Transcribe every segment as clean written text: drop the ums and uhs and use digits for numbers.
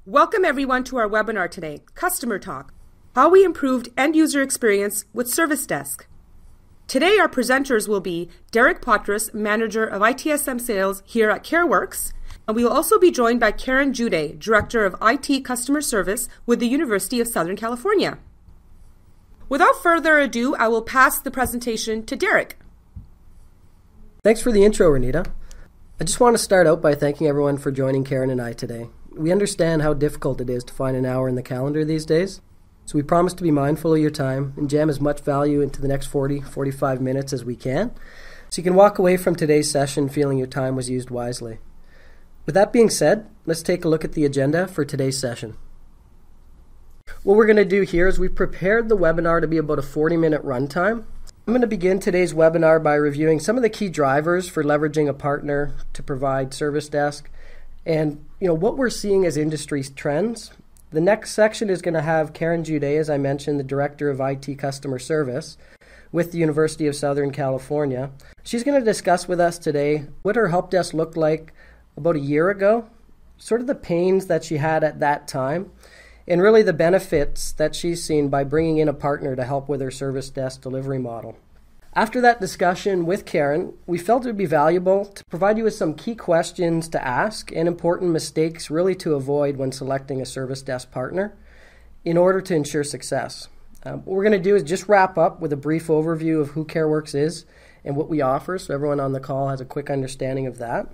Welcome everyone to our webinar today, Customer Talk, how we improved end-user experience with Service Desk. Today our presenters will be Derek Potras, Manager of ITSM Sales here at CareWorx, and we will also be joined by Karen Juday, Director of IT Customer Service with the University of Southern California. Without further ado, I will pass the presentation to Derek. Thanks for the intro, Renita. I just want to start out by thanking everyone for joining Karen and I today. We understand how difficult it is to find an hour in the calendar these days, so we promise to be mindful of your time and jam as much value into the next 45 minutes as we can, so you can walk away from today's session feeling your time was used wisely. With that being said, let's take a look at the agenda for today's session. What we're going to do here is we've prepared the webinar to be about a 40-minute runtime. I'm going to begin today's webinar by reviewing some of the key drivers for leveraging a partner to provide Service Desk and what we're seeing as industry trends. The next section is going to have Karen Juday, as I mentioned, the Director of IT Customer Service with the University of Southern California. She's going to discuss with us today what her help desk looked like about a year ago, sort of the pains that she had at that time, and really the benefits that she's seen by bringing in a partner to help with her Service Desk delivery model. After that discussion with Karen, we felt it would be valuable to provide you with some key questions to ask and important mistakes really to avoid when selecting a Service Desk partner in order to ensure success. What we're going to do is just wrap up with a brief overview of who CareWorx is and what we offer, so everyone on the call has a quick understanding of that.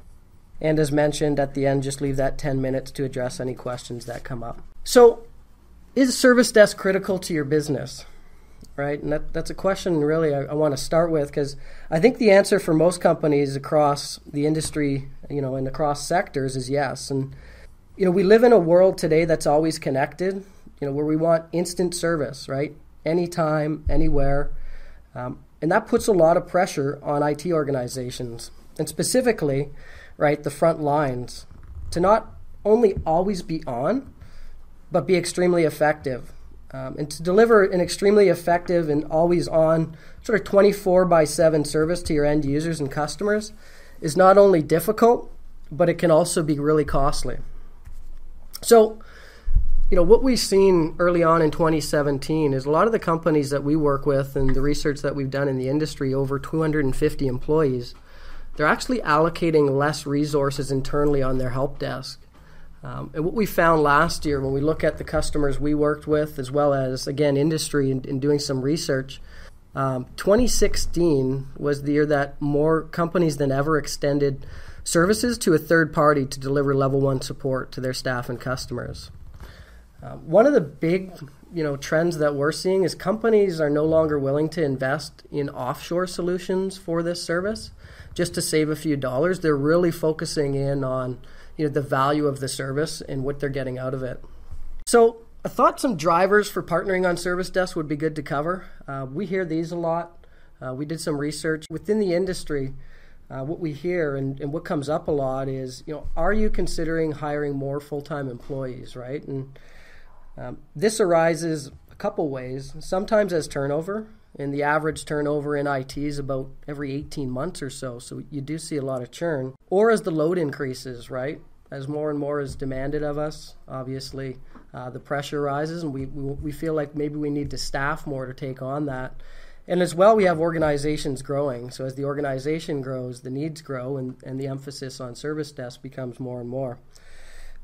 And as mentioned, at the end, just leave that 10 minutes to address any questions that come up. So, is Service Desk critical to your business? Right, and that's a question really I want to start with, because I think the answer for most companies across the industry, and across sectors is yes. And we live in a world today that's always connected, where we want instant service, right? Anytime, anywhere, and that puts a lot of pressure on IT organizations, and specifically, right, the front lines, to not only always be on, but be extremely effective. And to deliver an extremely effective and always on sort of 24/7 service to your end users and customers is not only difficult, but it can also be really costly. So, what we've seen early on in 2017 is a lot of the companies that we work with and the research that we've done in the industry, over 250 employees, they're actually allocating less resources internally on their help desk. And what we found last year when we look at the customers we worked with, as well as, again, industry in doing some research, 2016 was the year that more companies than ever extended services to a third party to deliver level 1 support to their staff and customers. One of the big trends that we're seeing is companies are no longer willing to invest in offshore solutions for this service just to save a few dollars. They're really focusing in on the value of the service and what they're getting out of it. So I thought some drivers for partnering on Service Desk would be good to cover. We hear these a lot. We did some research within the industry. What we hear and what comes up a lot is, are you considering hiring more full-time employees, right? And this arises a couple ways. Sometimes as turnover, and the average turnover in IT is about every 18 months or so, so you do see a lot of churn. Or as the load increases, right? As more and more is demanded of us, obviously the pressure rises, and we feel like maybe we need to staff more to take on that. And as well, we have organizations growing. So as the organization grows, the needs grow, and the emphasis on Service Desk becomes more and more.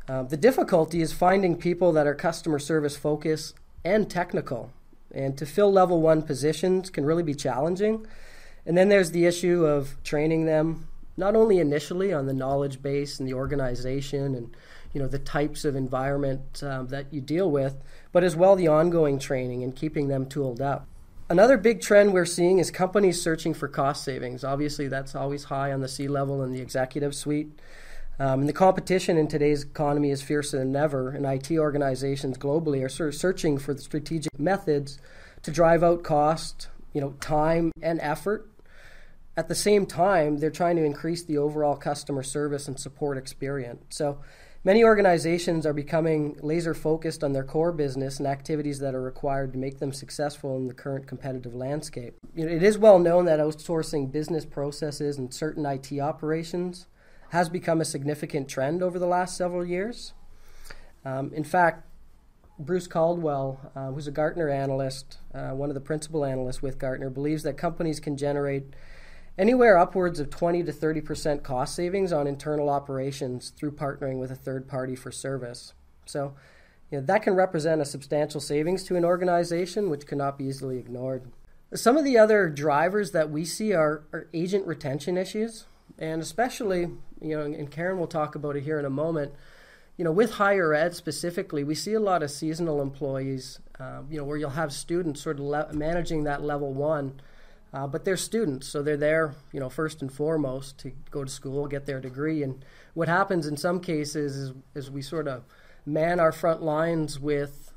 The difficulty is finding people that are customer service focused and technical. And to fill level 1 positions can really be challenging. And then there's the issue of training them, not only initially on the knowledge base and the organization and the types of environment that you deal with, but as well the ongoing training and keeping them tooled up. Another big trend we're seeing is companies searching for cost savings. Obviously, that's always high on the C-level and the executive suite. And the competition in today's economy is fiercer than ever, and IT organizations globally are sort of searching for the strategic methods to drive out cost, time and effort. At the same time, they're trying to increase the overall customer service and support experience. So Many organizations are becoming laser focused on their core business and activities that are required to make them successful in the current competitive landscape. It is well known that outsourcing business processes and certain IT operations has become a significant trend over the last several years. In fact, Bruce Caldwell, who's a Gartner analyst, one of the principal analysts with Gartner, believes that companies can generate anywhere upwards of 20 to 30% cost savings on internal operations through partnering with a third party for service. So that can represent a substantial savings to an organization, which cannot be easily ignored. Some of the other drivers that we see are agent retention issues, and especially, and Karen will talk about it here in a moment, with higher ed specifically, we see a lot of seasonal employees, where you'll have students sort of managing that level one, but they're students, so they're there, first and foremost to go to school, get their degree. And what happens in some cases is we sort of man our front lines with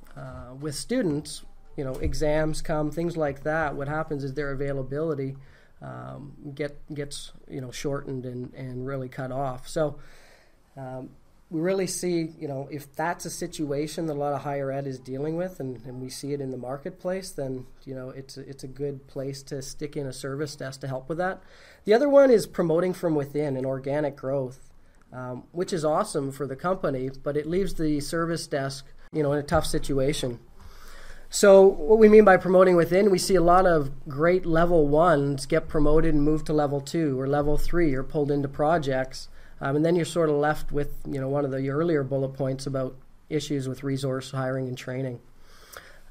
students. Exams come, things like that. What happens is their availability gets shortened and really cut off. So we really see, if that's a situation that a lot of higher ed is dealing with, and we see it in the marketplace, then, it's a good place to stick in a service desk to help with that. The other one is promoting from within and organic growth, which is awesome for the company, but it leaves the service desk, in a tough situation. So what we mean by promoting within, we see a lot of great level ones get promoted and move to level 2 or level 3 or pulled into projects. And then you're sort of left with, one of the earlier bullet points about issues with resource hiring and training.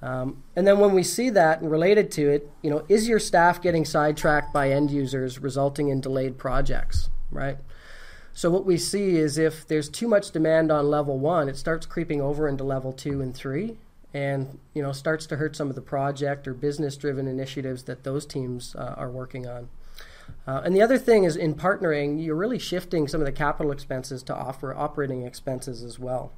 And then when we see that and related to it, is your staff getting sidetracked by end users, resulting in delayed projects, right? So what we see is if there's too much demand on level 1, it starts creeping over into level 2 and 3 and, starts to hurt some of the project or business-driven initiatives that those teams are working on. And the other thing is in partnering, you're really shifting some of the capital expenses to offer operating expenses as well.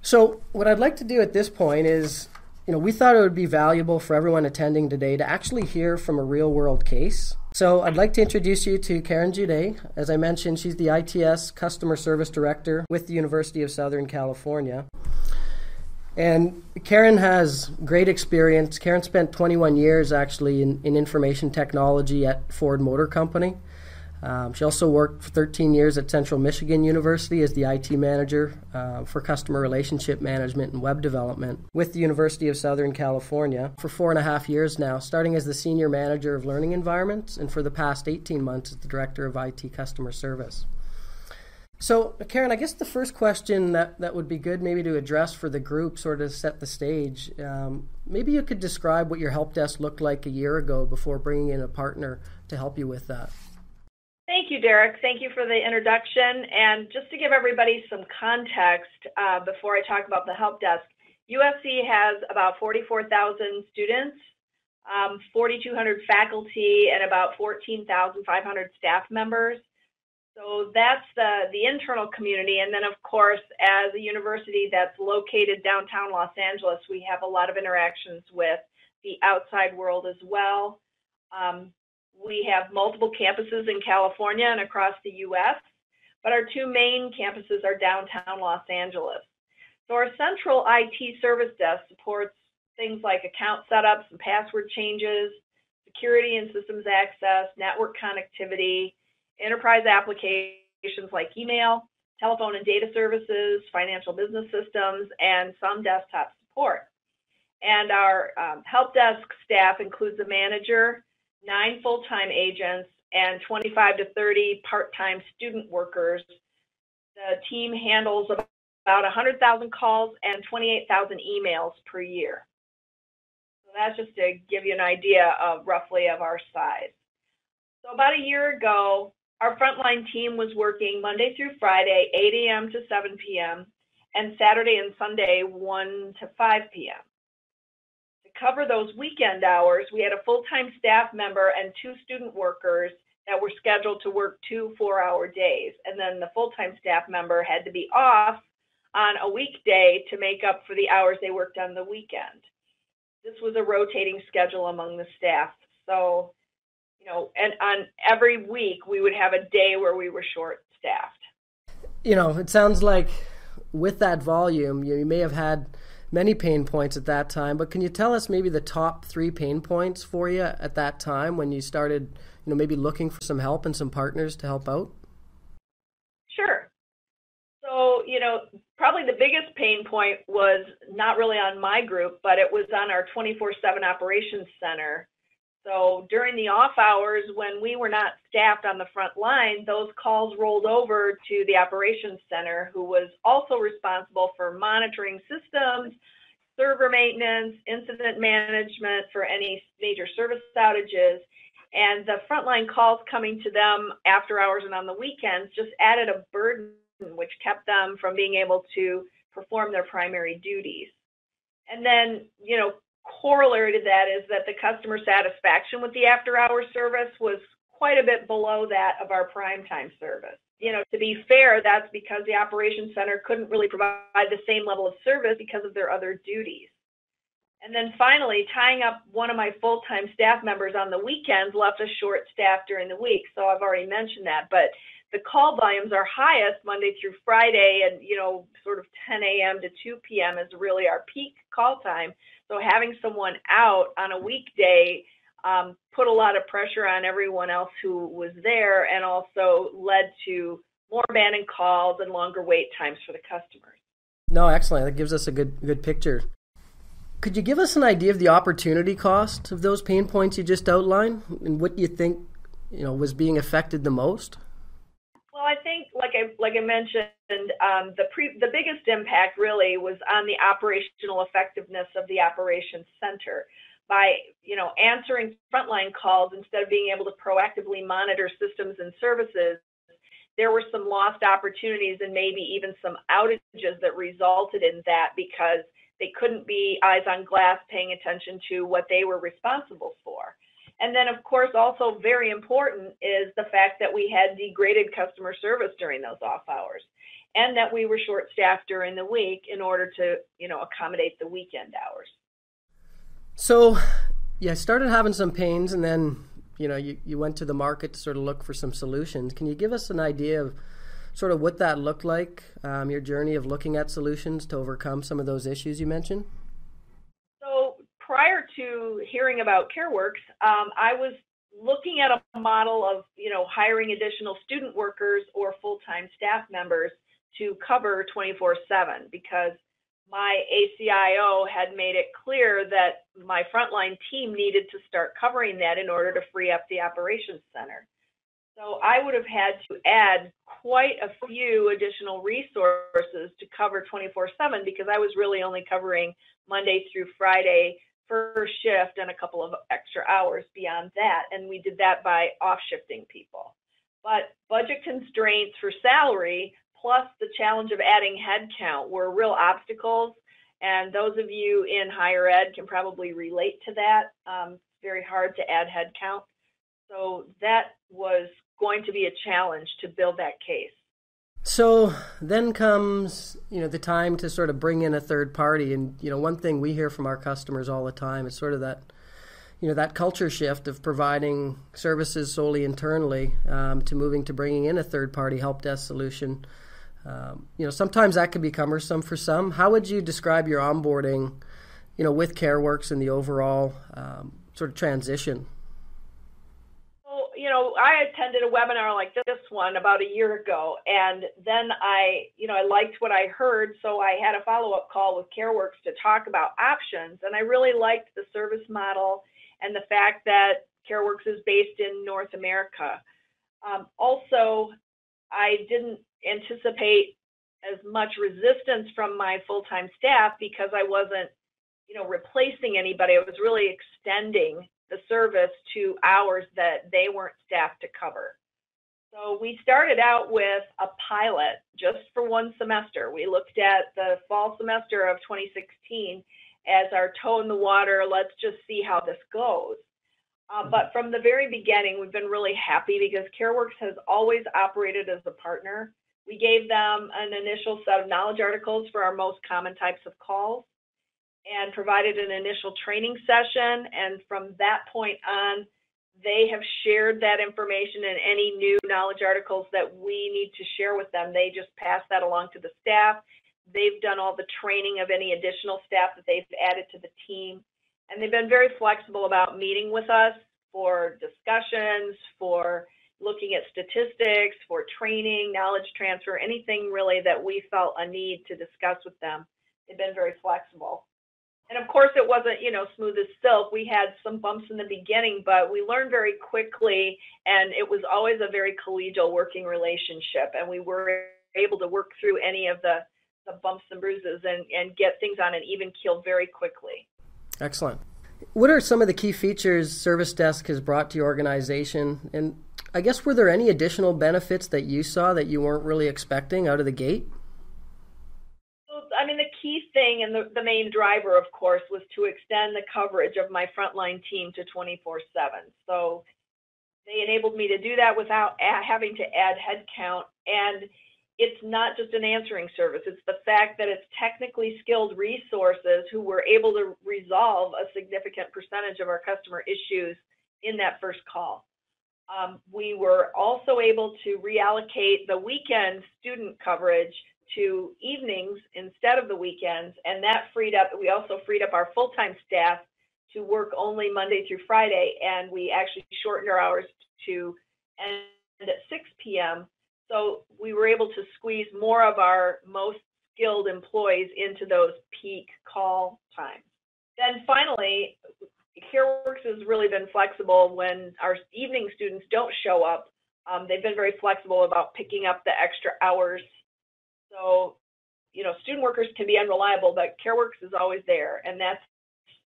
So what I'd like to do at this point is, we thought it would be valuable for everyone attending today to actually hear from a real-world case. So I'd like to introduce you to Karen Juday. As I mentioned, she's the ITS Customer Service Director with the University of Southern California. And Karen has great experience. Karen spent 21 years actually in information technology at Ford Motor Company. She also worked for 13 years at Central Michigan University as the IT manager for customer relationship management and web development with the University of Southern California for 4.5 years now, starting as the senior manager of learning environments and for the past 18 months as the director of IT customer service. So, Karen, I guess the first question that would be good maybe to address for the group, sort of set the stage, maybe you could describe what your help desk looked like a year ago before bringing in a partner to help you with that. Thank you, Derek. Thank you for the introduction. And just to give everybody some context before I talk about the help desk, USC has about 44,000 students, 4,200 faculty, and about 14,500 staff members. So that's the internal community. And then, of course, as a university that's located downtown Los Angeles, we have a lot of interactions with the outside world as well. We have multiple campuses in California and across the U.S., but our two main campuses are downtown Los Angeles. So our central IT service desk supports things like account setups and password changes, security and systems access, network connectivity, enterprise applications like email, telephone and data services, financial business systems, and some desktop support. And our help desk staff includes a manager, 9 full-time agents, and 25 to 30 part-time student workers. The team handles about 100,000 calls and 28,000 emails per year. So that's just to give you an idea of roughly of our size. So about a year ago, our frontline team was working Monday through Friday, 8 a.m. to 7 p.m., and Saturday and Sunday, 1 to 5 p.m. To cover those weekend hours, we had a full-time staff member and 2 student workers that were scheduled to work 2 4-hour days. And then the full-time staff member had to be off on a weekday to make up for the hours they worked on the weekend. This was a rotating schedule among the staff. So, and on every week we would have a day where we were short-staffed. It sounds like with that volume, you may have had many pain points at that time, but can you tell us maybe the top 3 pain points for you at that time when you started, maybe looking for some help and some partners to help out? Sure. So, probably the biggest pain point was not really on my group, but it was on our 24/7 operations center. So during the off hours, when we were not staffed on the front line, those calls rolled over to the operations center, who was also responsible for monitoring systems, server maintenance, incident management for any major service outages. And the frontline calls coming to them after hours and on the weekends just added a burden, which kept them from being able to perform their primary duties. And then, corollary to that is that the customer satisfaction with the after-hours service was quite a bit below that of our primetime service. To be fair, that's because the operations center couldn't really provide the same level of service because of their other duties. And then finally, tying up one of my full-time staff members on the weekends left us short-staffed during the week. So I've already mentioned that, but the call volumes are highest Monday through Friday, and sort of 10 a.m. to 2 p.m. is really our peak call time. So having someone out on a weekday put a lot of pressure on everyone else who was there, and also led to more abandoned calls and longer wait times for the customers. No, excellent. That gives us a good picture. Could you give us an idea of the opportunity cost of those pain points you just outlined, and what you think was being affected the most? Well, I think, like I mentioned, the biggest impact really was on the operational effectiveness of the operations center. By answering frontline calls instead of being able to proactively monitor systems and services, there were some lost opportunities and maybe even some outages that resulted in that because they couldn't be eyes on glass paying attention to what they were responsible for. And then, of course, also very important is the fact that we had degraded customer service during those off hours, and that we were short-staffed during the week in order to, accommodate the weekend hours. So, you started having some pains, and then, you went to the market to sort of look for some solutions. Can you give us an idea of sort of what that looked like, your journey of looking at solutions to overcome some of those issues you mentioned? Prior to hearing about CareWorx, I was looking at a model of, hiring additional student workers or full-time staff members to cover 24/7, because my ACIO had made it clear that my frontline team needed to start covering that in order to free up the operations center. So I would have had to add quite a few additional resources to cover 24/7, because I was really only covering Monday through Friday first shift and a couple of extra hours beyond that. And we did that by off-shifting people. But budget constraints for salary, plus the challenge of adding headcount, were real obstacles. And those of you in higher ed can probably relate to that. It's very hard to add headcount. So that was going to be a challenge to build that case. So then comes, the time to sort of bring in a third party. And, one thing we hear from our customers all the time is sort of that, that culture shift of providing services solely internally to moving to bringing in a third party help desk solution. Sometimes that can be cumbersome for some. How would you describe your onboarding, with CareWorx and the overall sort of transition? I attended a webinar like this one about a year ago, and then I liked what I heard, so I had a follow-up call with CareWorx to talk about options, and I really liked the service model and the fact that CareWorx is based in North America. Also, I didn't anticipate as much resistance from my full-time staff because I wasn't, replacing anybody. I was really extending the service to hours that they weren't staffed to cover. So we started out with a pilot just for one semester. We looked at the fall semester of 2016 as our toe in the water. Let's just see how this goes. But from the very beginning, we've been really happy because CareWorx has always operated as a partner. We gave them an initial set of knowledge articles for our most common types of calls, and provided an initial training session. And from that point on, they have shared that information, and any new knowledge articles that we need to share with them, they just pass that along to the staff. They've done all the training of any additional staff that they've added to the team. And they've been very flexible about meeting with us for discussions, for looking at statistics, for training, knowledge transfer, anything really that we felt a need to discuss with them. They've been very flexible. And of course, it wasn't, smooth as silk. We had some bumps in the beginning, but we learned very quickly, and it was always a very collegial working relationship. And we were able to work through any of the bumps and bruises and get things on an even keel very quickly. Excellent. What are some of the key features Service Desk has brought to your organization? And I guess, were there any additional benefits that you saw that you weren't really expecting out of the gate? I mean, the key thing and the main driver, of course, was to extend the coverage of my frontline team to 24/7. So they enabled me to do that without having to add headcount. And it's not just an answering service. It's the fact that it's technically skilled resources who were able to resolve a significant percentage of our customer issues in that first call. We were also able to reallocate the weekend student coverage to evenings instead of the weekends, and that we also freed up our full-time staff to work only Monday through Friday, and we actually shortened our hours to end at 6 p.m. So we were able to squeeze more of our most skilled employees into those peak call times. Then finally, CareWorx has really been flexible when our evening students don't show up. They've been very flexible about picking up the extra hours. So, student workers can be unreliable, but CareWorx is always there, and that's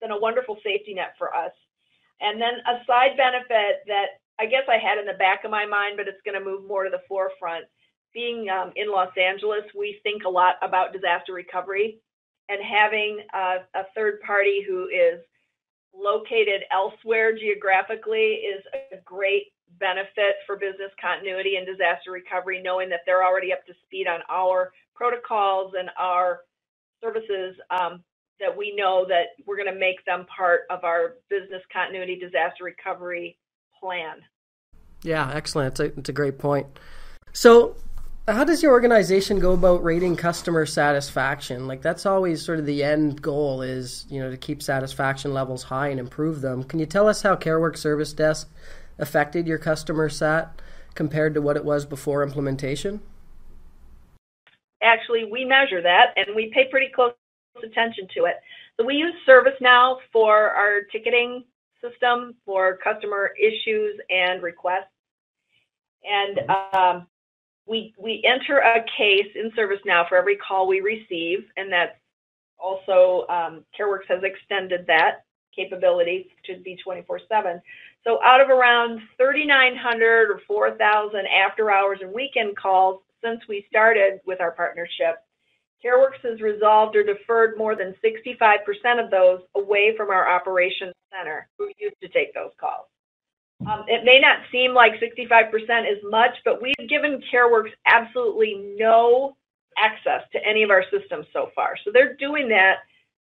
been a wonderful safety net for us. And then a side benefit that I guess I had in the back of my mind, but it's going to move more to the forefront. Being in Los Angeles, we think a lot about disaster recovery, and having a third party who is located elsewhere geographically is a great benefit for business continuity and disaster recovery, knowing that they're already up to speed on our protocols and our services, that we know that we're going to make them part of our business continuity disaster recovery plan. Yeah, excellent. It's a great point. So how does your organization go about rating customer satisfaction? Like, that's always sort of the end goal is, to keep satisfaction levels high and improve them. Can you tell us how CareWorx Service Desk affected your customer sat compared to what it was before implementation? Actually, we measure that, and we pay pretty close attention to it. So we use ServiceNow for our ticketing system for customer issues and requests. And we enter a case in ServiceNow for every call we receive, and that's also CareWorx has extended that capability to be 24/7. So out of around 3,900 or 4,000 after hours and weekend calls since we started with our partnership, CareWorx has resolved or deferred more than 65% of those away from our operations center who used to take those calls. It may not seem like 65% is much, but we've given CareWorx absolutely no access to any of our systems so far. So they're doing that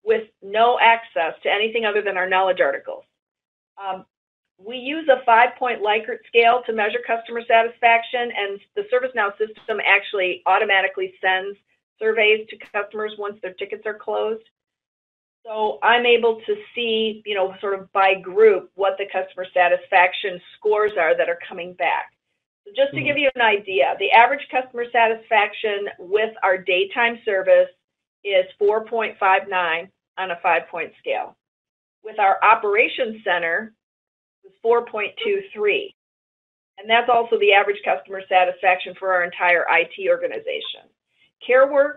with no access to anything other than our knowledge articles. We use a 5-point Likert scale to measure customer satisfaction, and the ServiceNow system actually automatically sends surveys to customers once their tickets are closed. So I'm able to see, sort of by group, what the customer satisfaction scores are that are coming back. So just to give you an idea, the average customer satisfaction with our daytime service is 4.59 on a 5-point scale. With our operations center, it's 4.23. And that's also the average customer satisfaction for our entire IT organization. CareWorx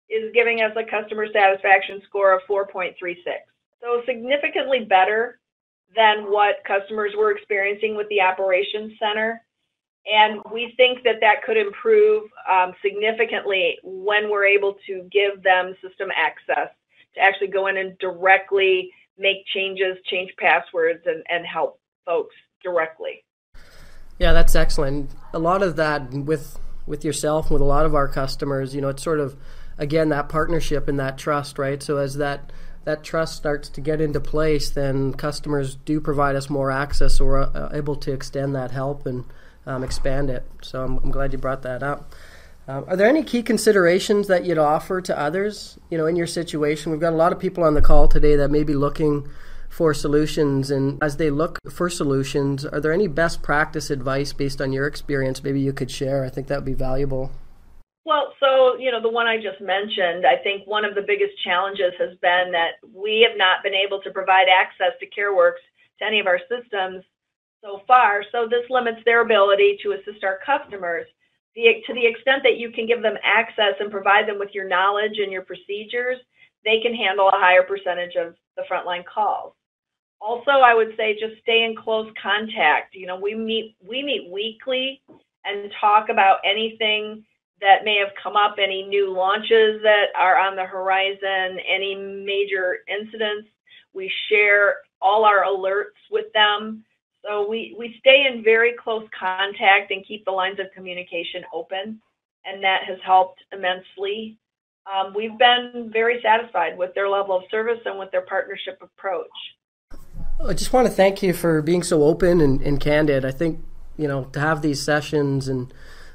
is giving us a customer satisfaction score of 4.36. So significantly better than what customers were experiencing with the operations center. And we think that that could improve significantly when we're able to give them system access to actually go in and directly make changes, change passwords, and help folks directly. Yeah, that's excellent. A lot of that with yourself, with a lot of our customers, it's sort of, again, that partnership and that trust, right? So as that trust starts to get into place, then customers do provide us more access, so we're able to extend that help and expand it. So I'm glad you brought that up. Are there any key considerations that you'd offer to others, in your situation? We've got a lot of people on the call today that may be looking for solutions, and as they look for solutions, are there any best practice advice based on your experience maybe you could share? I think that would be valuable. Well, so, the one I just mentioned, I think one of the biggest challenges has been that we have not been able to provide access to CareWorx to any of our systems so far, so this limits their ability to assist our customers. To the extent that you can give them access and provide them with your knowledge and your procedures, they can handle a higher percentage of the frontline calls. Also, I would say just stay in close contact. We meet weekly and talk about anything that may have come up, any new launches that are on the horizon, any major incidents. We share all our alerts with them. So we stay in very close contact and keep the lines of communication open, and that has helped immensely. We've been very satisfied with their level of service and with their partnership approach. I just want to thank you for being so open and candid. I think, to have these sessions and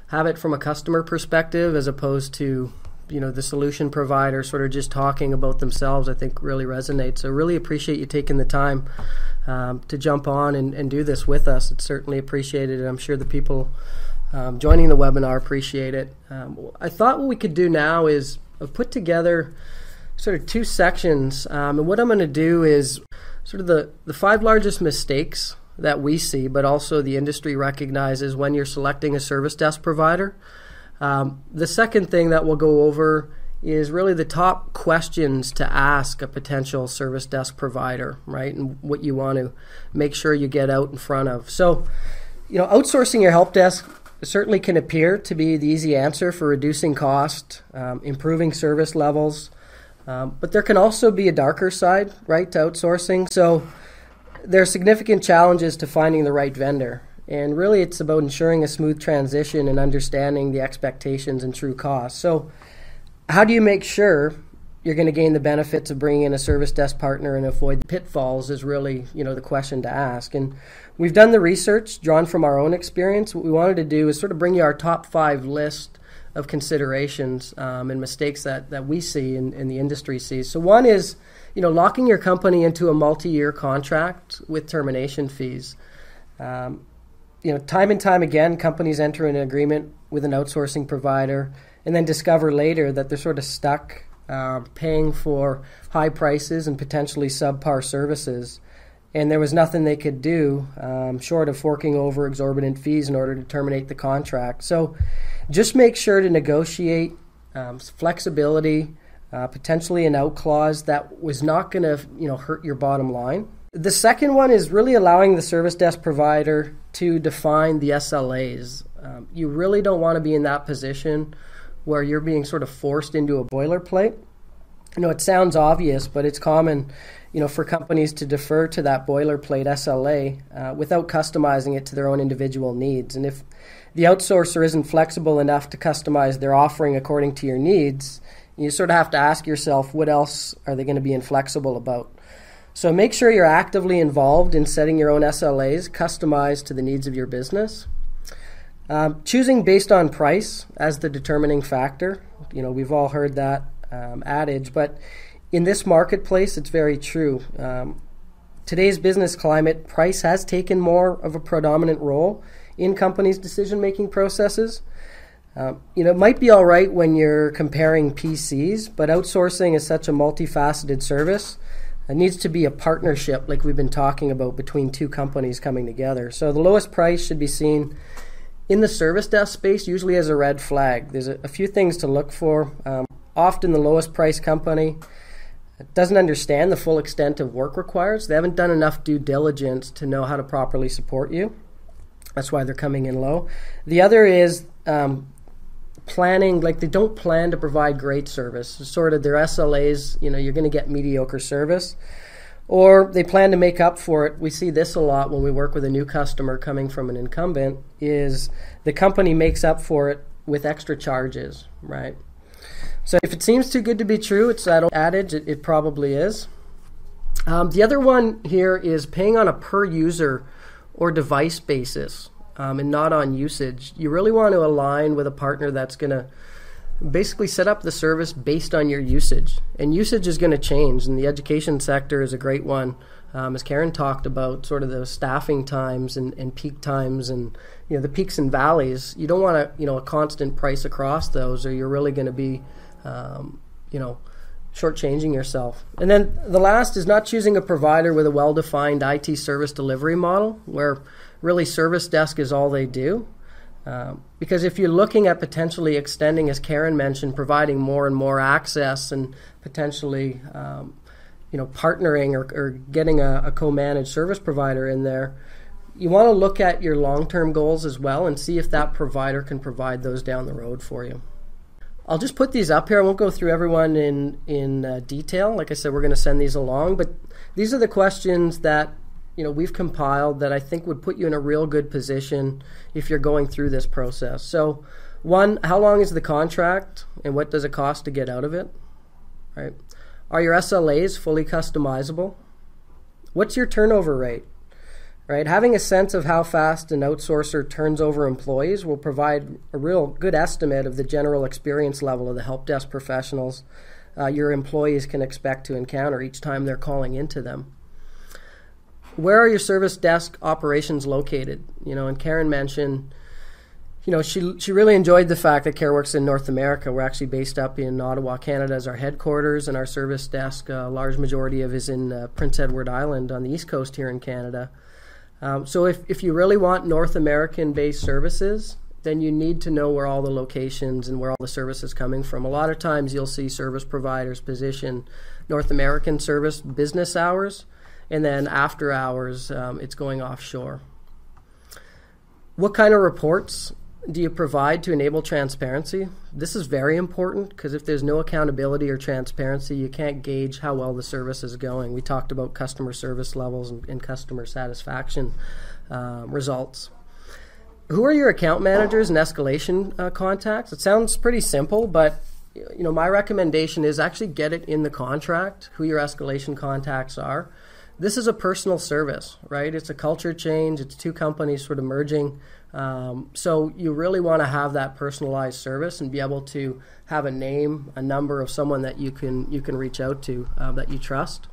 have it from a customer perspective as opposed to, the solution provider sort of just talking about themselves, I think really resonates. So really appreciate you taking the time to jump on and do this with us. It's certainly appreciated, and I'm sure the people joining the webinar appreciate it. I thought what we could do now is I've put together sort of two sections, and what I'm going to do is sort of the 5 largest mistakes that we see, but also the industry recognizes when you're selecting a service desk provider. The second thing that we'll go over is really the top questions to ask a potential service desk provider, right? And what you want to make sure you get out in front of. So, outsourcing your help desk certainly can appear to be the easy answer for reducing cost, improving service levels, but there can also be a darker side, right, to outsourcing. So there are significant challenges to finding the right vendor. And really it's about ensuring a smooth transition and understanding the expectations and true costs. So how do you make sure you're going to gain the benefits of bringing in a service desk partner and avoid the pitfalls is really, the question to ask. And we've done the research drawn from our own experience. What we wanted to do is sort of bring you our top 5 list of considerations and mistakes that we see and the industry sees. So one is, locking your company into a multi-year contract with termination fees. Time and time again, companies enter an agreement with an outsourcing provider and then discover later that they're sort of stuck paying for high prices and potentially subpar services. And there was nothing they could do short of forking over exorbitant fees in order to terminate the contract. So just make sure to negotiate flexibility, potentially an out clause that was not going to hurt your bottom line. The second one is really allowing the service desk provider to define the SLAs. You really don't want to be in that position where you're being sort of forced into a boilerplate. It sounds obvious, but it's common, for companies to defer to that boilerplate SLA without customizing it to their own individual needs. And if the outsourcer isn't flexible enough to customize their offering according to your needs, you sort of have to ask yourself, what else are they going to be inflexible about? So make sure you're actively involved in setting your own SLAs customized to the needs of your business. Choosing based on price as the determining factor. We've all heard that adage, but in this marketplace, it's very true. Today's business climate, price has taken more of a predominant role in companies' decision-making processes. It might be all right when you're comparing PCs, but outsourcing is such a multifaceted service. It needs to be a partnership like we've been talking about between two companies coming together. So the lowest price should be seen in the service desk space usually as a red flag. There's a few things to look for. Often the lowest price company doesn't understand the full extent of work required. So they haven't done enough due diligence to know how to properly support you. That's why they're coming in low. The other is planning, like they don't plan to provide great service. Sort of their SLAs, you're going to get mediocre service. Or they plan to make up for it. We see this a lot when we work with a new customer coming from an incumbent, is the company makes up for it with extra charges, right? So if it seems too good to be true, it's that old adage, it probably is. The other one here is paying on a per user or device basis. and not on usage. You really want to align with a partner that's going to basically set up the service based on your usage. And usage is going to change, and the education sector is a great one. As Karen talked about, sort of the staffing times and peak times and the peaks and valleys. You don't want a constant price across those, or you're really going to be shortchanging yourself. And then the last is not choosing a provider with a well-defined IT service delivery model where really service desk is all they do. Because if you're looking at potentially extending, as Karen mentioned, providing more and more access and potentially partnering or getting a co-managed service provider in there, you want to look at your long-term goals as well and see if that provider can provide those down the road for you. I'll just put these up here. I won't go through everyone in detail. Like I said, we're going to send these along, but these are the questions that we've compiled that I think would put you in a real good position if you're going through this process. So, one, how long is the contract and what does it cost to get out of it? Right? Are your SLAs fully customizable? What's your turnover rate? Right? Having a sense of how fast an outsourcer turns over employees will provide a real good estimate of the general experience level of the help desk professionals your employees can expect to encounter each time they're calling into them. Where are your service desk operations located? And Karen mentioned, she really enjoyed the fact that CareWorx in North America. We're actually based up in Ottawa, Canada as our headquarters, and our service desk, a large majority of is in Prince Edward Island on the East Coast here in Canada. So if you really want North American-based services, then you need to know where all the locations and where all the service is coming from. A lot of times you'll see service providers position North American service business hours, and then after hours, it's going offshore. What kind of reports do you provide to enable transparency? This is very important because if there's no accountability or transparency, you can't gauge how well the service is going. We talked about customer service levels and customer satisfaction results. Who are your account managers and escalation contacts? It sounds pretty simple, but my recommendation is actually get it in the contract, who your escalation contacts are. This is a personal service, right? It's a culture change. It's two companies sort of merging. So you really want to have that personalized service and be able to have a name, a number of someone that you can reach out to that you trust.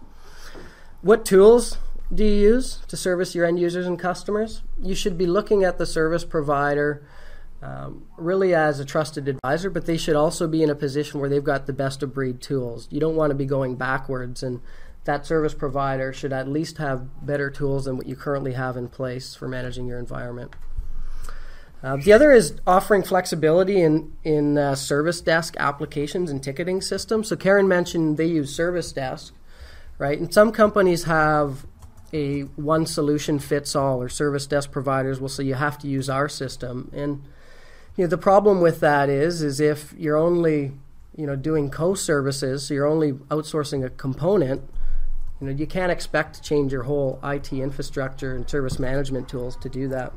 What tools do you use to service your end users and customers? You should be looking at the service provider really as a trusted advisor, but they should also be in a position where they've got the best of breed tools. You don't want to be going backwards, and that service provider should at least have better tools than what you currently have in place for managing your environment. The other is offering flexibility in service desk applications and ticketing systems. So Karen mentioned they use Service Desk, right? And some companies have a one solution fits all, or service desk providers will say you have to use our system. And the problem with that is if you're only doing co-services, so you're only outsourcing a component, you can't expect to change your whole IT infrastructure and service management tools to do that.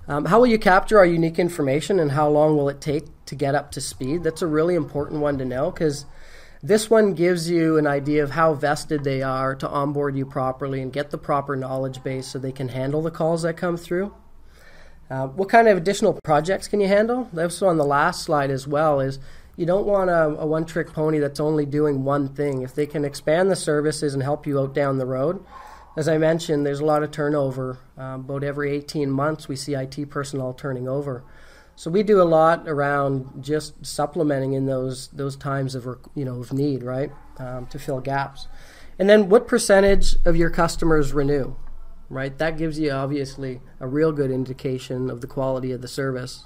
How will you capture our unique information, and how long will it take to get up to speed? That's a really important one to know, because this one gives you an idea of how vested they are to onboard you properly and get the proper knowledge base so they can handle the calls that come through. What kind of additional projects can you handle? That's on the last slide as well, is you don't want a one-trick pony that's only doing one thing. If they can expand the services and help you out down the road, as I mentioned, there's a lot of turnover. About every 18 months, we see IT personnel turning over. So we do a lot around just supplementing in those times of need, right, to fill gaps. And then what percentage of your customers renew, right? That gives you obviously a real good indication of the quality of the service,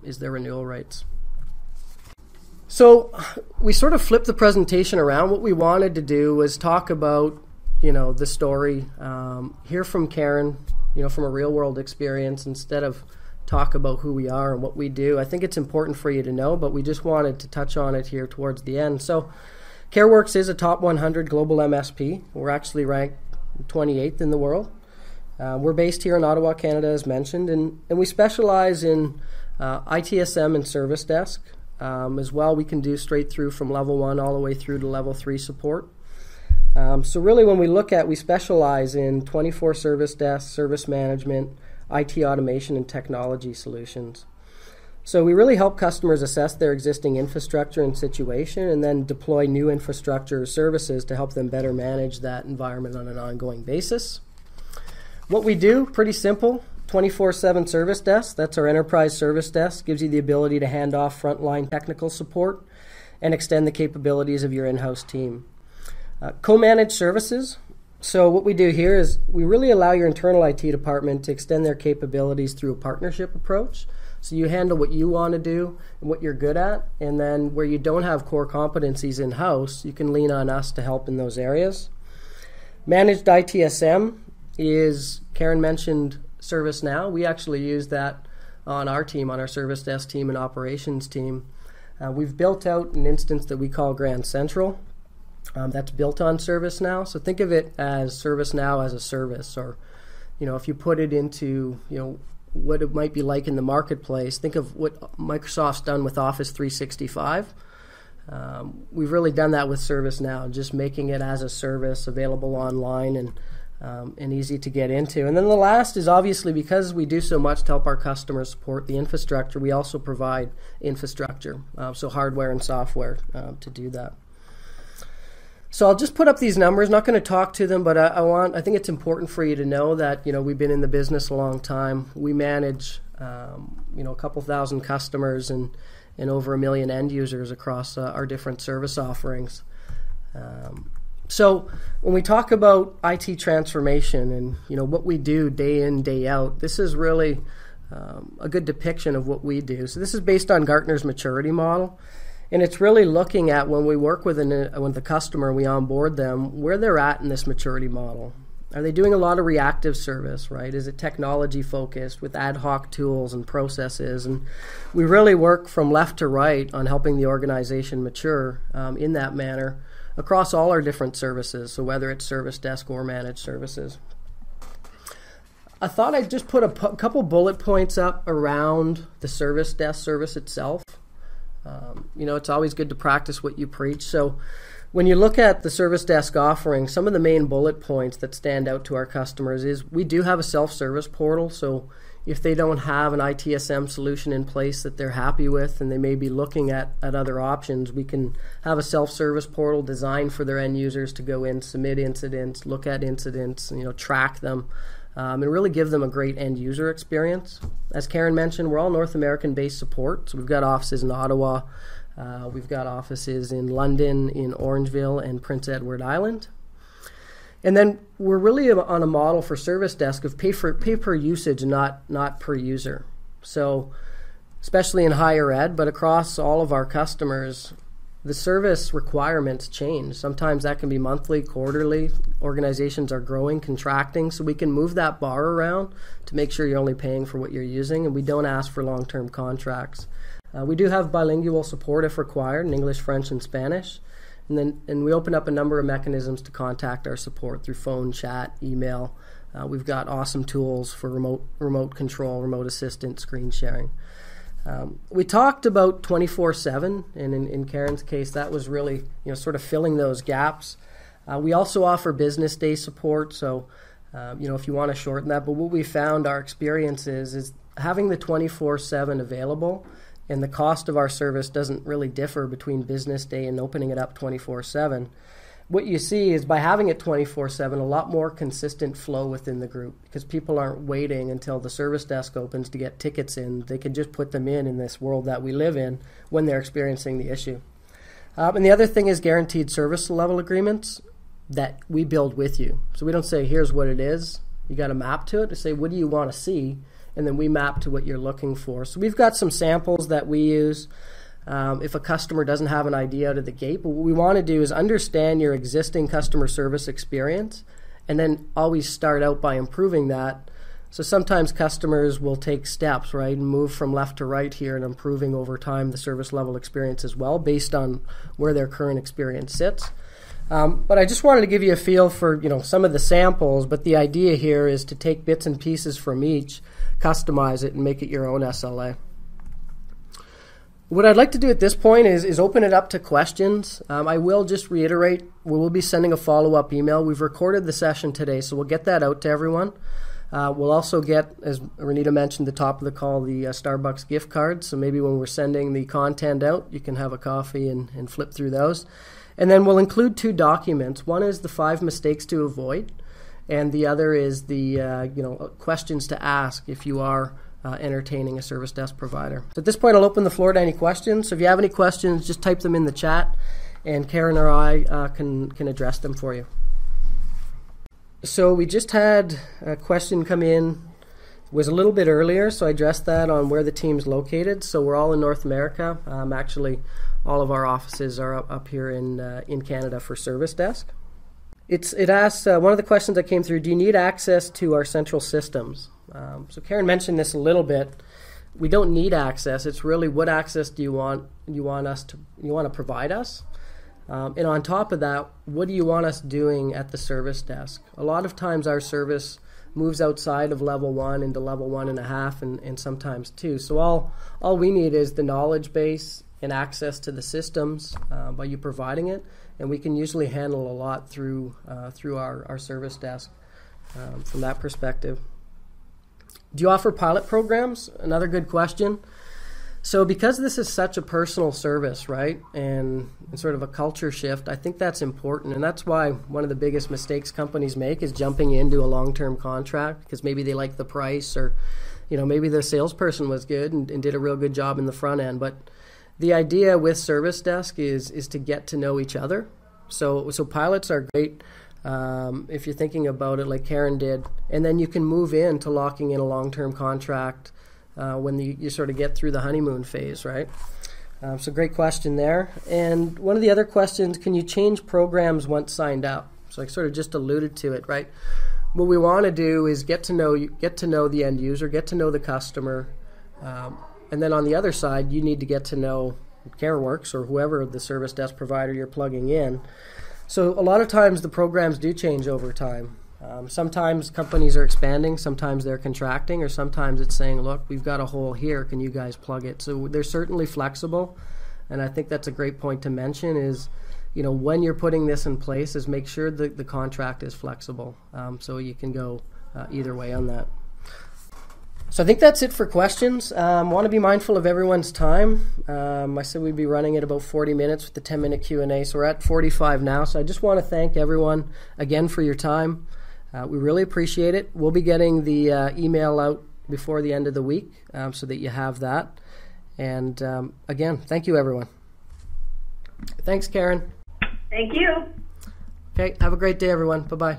is their renewal rates. So we sort of flipped the presentation around. What we wanted to do was talk about the story, hear from Karen, from a real world experience instead of talk about who we are and what we do. I think it's important for you to know, but we just wanted to touch on it here towards the end. So CareWorx is a top 100 global MSP. We're actually ranked 28th in the world. We're based here in Ottawa, Canada, as mentioned, and we specialize in ITSM and service desk. As well, we can do straight through from level 1 all the way through to level 3 support. So really when we specialize in 24 service desks, service management, IT automation and technology solutions. So we really help customers assess their existing infrastructure and situation and then deploy new infrastructure or services to help them better manage that environment on an ongoing basis. What we do, pretty simple, 24/7 service desk. That's our enterprise service desk. Gives you the ability to hand off frontline technical support and extend the capabilities of your in-house team. Co-managed services. So what we do here is we really allow your internal IT department to extend their capabilities through a partnership approach. So you handle what you want to do and what you're good at, and then where you don't have core competencies in-house, you can lean on us to help in those areas. Managed ITSM is, Karen mentioned ServiceNow. We actually use that on our team, on our service desk team and operations team. We've built out an instance that we call Grand Central. That's built on ServiceNow. So think of it as ServiceNow as a service, or if you put it into what it might be like in the marketplace. Think of what Microsoft's done with Office 365. We've really done that with ServiceNow, just making it as a service available online and easy to get into. And then the last is obviously because we do so much to help our customers support the infrastructure, we also provide infrastructure, so hardware and software to do that. So I'll just put up these numbers. Not going to talk to them, but I think it's important for you to know that we've been in the business a long time. We manage a couple thousand customers and over 1 million end users across our different service offerings. So when we talk about IT transformation and what we do day in, day out, this is really a good depiction of what we do. So this is based on Gartner's maturity model. And it's really looking at when we work with the customer, we onboard them, where they're at in this maturity model. Are they doing a lot of reactive service, right? Is it technology focused with ad hoc tools and processes? And we really work from left to right on helping the organization mature in that manner across all our different services, so whether it's service desk or managed services. I thought I'd just put a couple bullet points up around the service desk service itself. It's always good to practice what you preach. So when you look at the service desk offering, some of the main bullet points that stand out to our customers is we do have a self-service portal. So if they don't have an ITSM solution in place that they're happy with and they may be looking at other options, we can have a self-service portal designed for their end users to go in, submit incidents, look at incidents, track them. And really give them a great end user experience. As Karen mentioned, we're all North American based support. So we've got offices in Ottawa, we've got offices in London, in Orangeville, and Prince Edward Island. And then we're really on a model for service desk of pay per usage, not per user. So especially in higher ed, but across all of our customers, the service requirements change. Sometimes that can be monthly, quarterly. Organizations are growing, contracting, so we can move that bar around to make sure you're only paying for what you're using, and we don't ask for long-term contracts. We do have bilingual support if required in English, French, and Spanish. And we open up a number of mechanisms to contact our support through phone, chat, email. We've got awesome tools for remote control, remote assistant, screen sharing. We talked about 24/7, and in Karen's case, that was really sort of filling those gaps. We also offer business day support, so if you want to shorten that. But what we found, our experience is having the 24/7 available, and the cost of our service doesn't really differ between business day and opening it up 24/7. What you see is by having it 24/7, a lot more consistent flow within the group because people aren't waiting until the service desk opens to get tickets in. They can just put them in this world that we live in when they're experiencing the issue. And the other thing is guaranteed service level agreements that we build with you. So we don't say, here's what it is. You got to map to it to say, what do you want to see? And then we map to what you're looking for. So we've got some samples that we use. If a customer doesn't have an idea out of the gate, but what we want to do is understand your existing customer service experience and then always start out by improving that. So sometimes customers will take steps, right, and move from left to right here and improving over time the service level experience as well based on where their current experience sits. But I just wanted to give you a feel for some of the samples, but the idea here is to take bits and pieces from each, customize it, and make it your own SLA. What I'd like to do at this point is open it up to questions. I will just reiterate, we will be sending a follow-up email. We've recorded the session today, so we'll get that out to everyone. We'll also get, as Renita mentioned at the top of the call, the Starbucks gift cards. So maybe when we're sending the content out, you can have a coffee and flip through those. And then we'll include 2 documents. One is the 5 mistakes to avoid, and the other is the questions to ask if you are entertaining a service desk provider. So at this point, I'll open the floor to any questions. So if you have any questions, just type them in the chat, and Karen or I can address them for you. So we just had a question come in. It was a little bit earlier, so I addressed that on where the team's located. So we're all in North America. Actually, all of our offices are up here in Canada for Service Desk. It asks, one of the questions that came through, do you need access to our central systems? So Karen mentioned this a little bit. We don't need access. It's really, what access do you want to provide us? And on top of that, what do you want us doing at the service desk? A lot of times our service moves outside of level 1 into level 1.5 and sometimes 2. So all we need is the knowledge base and access to the systems by you providing it, and we can usually handle a lot through our service desk from that perspective. Do you offer pilot programs? Another good question. So because this is such a personal service, right, and sort of a culture shift, I think that's important. And that's why one of the biggest mistakes companies make is jumping into a long-term contract, because maybe they like the price, or maybe the salesperson was good and did a real good job in the front end. But the idea with Service Desk is to get to know each other. So pilots are great if you're thinking about it like Karen did, and then you can move into locking in a long-term contract when you sort of get through the honeymoon phase, right? So great question there. And one of the other questions, can you change programs once signed up? So I sort of just alluded to it, right? What we want to do is get to know the end user, get to know the customer, and then on the other side, you need to get to know CareWorx or whoever the service desk provider you're plugging in. So a lot of times the programs do change over time. Sometimes companies are expanding, sometimes they're contracting, or sometimes it's saying, look, we've got a hole here, can you guys plug it? So they're certainly flexible, and I think that's a great point to mention is, when you're putting this in place, is make sure that the contract is flexible, so you can go either way on that. So I think that's it for questions. Want to be mindful of everyone's time. I said we'd be running at about 40 minutes with the 10-minute Q&A, so we're at 45 now. So I just want to thank everyone again for your time. We really appreciate it. We'll be getting the email out before the end of the week so that you have that. And again, thank you, everyone. Thanks, Karen. Thank you. Okay, have a great day, everyone. Bye-bye.